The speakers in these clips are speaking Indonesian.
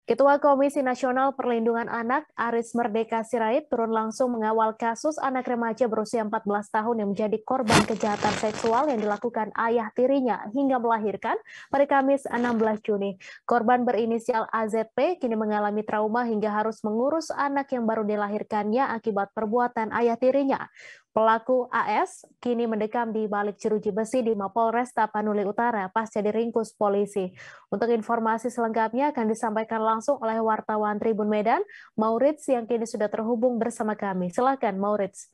Ketua Komisi Nasional Perlindungan Anak, Aris Merdeka Sirait, turun langsung mengawal kasus anak remaja berusia 14 tahun yang menjadi korban kejahatan seksual yang dilakukan ayah tirinya hingga melahirkan pada Kamis 16 Juni. Korban berinisial AZP kini mengalami trauma hingga harus mengurus anak yang baru dilahirkannya akibat perbuatan ayah tirinya. Pelaku AS kini mendekam di balik jeruji besi di Mapolres Tapanuli Utara pasca diringkus polisi. Untuk informasi selengkapnya akan disampaikan langsung oleh wartawan Tribun Medan, Maurits yang kini sudah terhubung bersama kami. Silakan Maurits.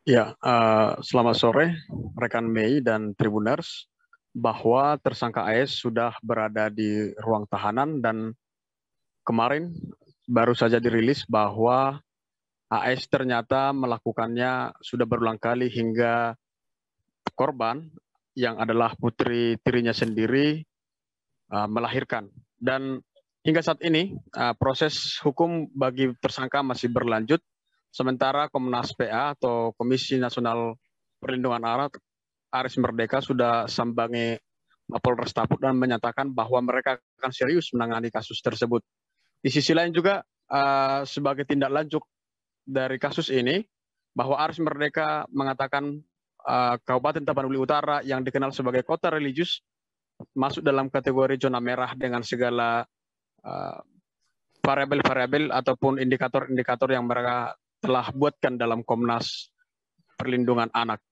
Ya, selamat sore rekan Mei dan Tribuners, bahwa tersangka AS sudah berada di ruang tahanan dan kemarin baru saja dirilis bahwa AS ternyata melakukannya sudah berulang kali hingga korban yang adalah putri tirinya sendiri melahirkan. Dan hingga saat ini proses hukum bagi tersangka masih berlanjut, sementara Komnas PA atau Komisi Nasional Perlindungan Anak Aris Merdeka sudah sambangi Mapolres Taput dan menyatakan bahwa mereka akan serius menangani kasus tersebut. Di sisi lain juga sebagai tindak lanjut dari kasus ini, bahwa Aris Merdeka mengatakan Kabupaten Tapanuli Utara yang dikenal sebagai kota religius masuk dalam kategori zona merah dengan segala variabel-variabel ataupun indikator-indikator yang mereka telah buatkan dalam Komnas Perlindungan Anak.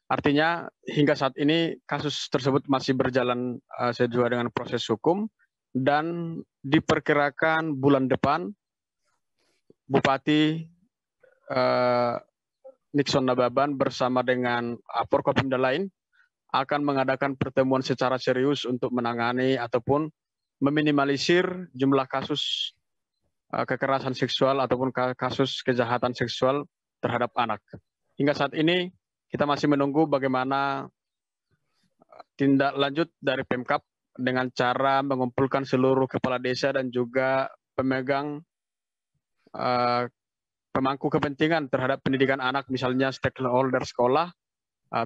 Artinya hingga saat ini kasus tersebut masih berjalan sesuai dengan proses hukum dan diperkirakan bulan depan Bupati Nixon Nababan bersama dengan Forkopimda lain akan mengadakan pertemuan secara serius untuk menangani ataupun meminimalisir jumlah kasus kekerasan seksual ataupun kasus kejahatan seksual terhadap anak. Hingga saat ini kita masih menunggu bagaimana tindak lanjut dari Pemkab dengan cara mengumpulkan seluruh kepala desa dan juga pemegang pemangku kepentingan terhadap pendidikan anak, misalnya stakeholder sekolah,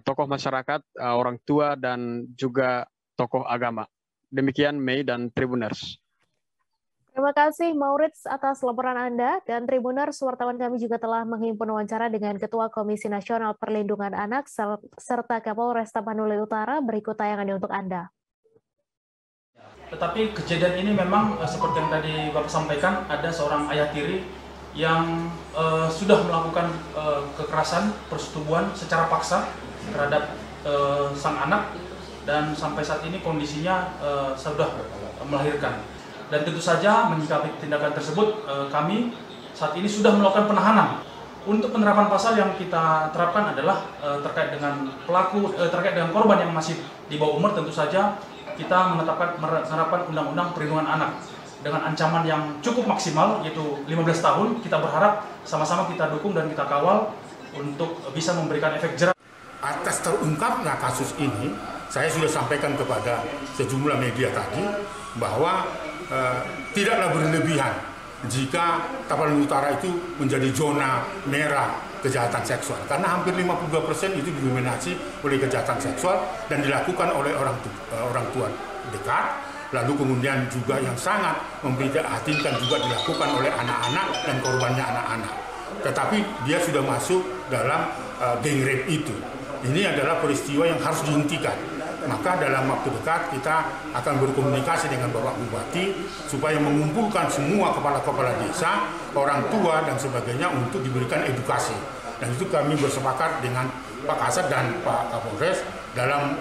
tokoh masyarakat, orang tua, dan juga tokoh agama. Demikian Mei dan Tribuners. Terima kasih Maurits atas laporan Anda, dan Tribuners, wartawan kami juga telah menghimpun wawancara dengan Ketua Komisi Nasional Perlindungan Anak serta Kapolres Tapanuli Utara. Berikut tayangannya untuk Anda. Tetapi kejadian ini memang seperti yang tadi Bapak sampaikan, ada seorang ayah tiri yang sudah melakukan kekerasan persetubuhan secara paksa terhadap sang anak, dan sampai saat ini kondisinya sudah melahirkan. Dan tentu saja menyikapi tindakan tersebut, kami saat ini sudah melakukan penahanan. Untuk penerapan pasal yang kita terapkan adalah terkait dengan terkait dengan korban yang masih di bawah umur. Tentu saja kita menerapkan Undang-Undang Perlindungan Anak dengan ancaman yang cukup maksimal, yaitu 15 tahun. Kita berharap sama-sama kita dukung dan kita kawal untuk bisa memberikan efek jerah. Atas terungkapnya kasus ini, saya sudah sampaikan kepada sejumlah media tadi bahwa tidaklah berlebihan jika Tapanuli Utara itu menjadi zona merah kejahatan seksual, karena hampir 52% itu didominasi oleh kejahatan seksual dan dilakukan oleh orang tua dekat. Lalu kemudian juga yang sangat memprihatinkan juga dilakukan oleh anak-anak dan korbannya anak-anak. Tetapi dia sudah masuk dalam geng rape itu. Ini adalah peristiwa yang harus dihentikan. Maka dalam waktu dekat kita akan berkomunikasi dengan Bapak Bupati supaya mengumpulkan semua kepala-kepala desa, orang tua dan sebagainya untuk diberikan edukasi. Dan itu kami bersepakat dengan Pak Kasat dan Pak Kapolres dalam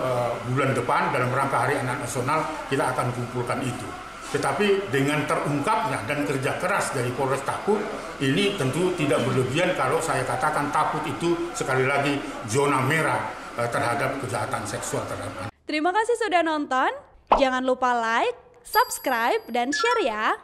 bulan depan dalam rangka Hari Anak Nasional kita akan kumpulkan itu. Tetapi dengan terungkapnya dan kerja keras dari Polres Taput, ini tentu tidak berlebihan kalau saya katakan Taput itu sekali lagi zona merah terhadap kejahatan seksual terhadap anak. Terima kasih sudah nonton. Jangan lupa like, subscribe, dan share ya.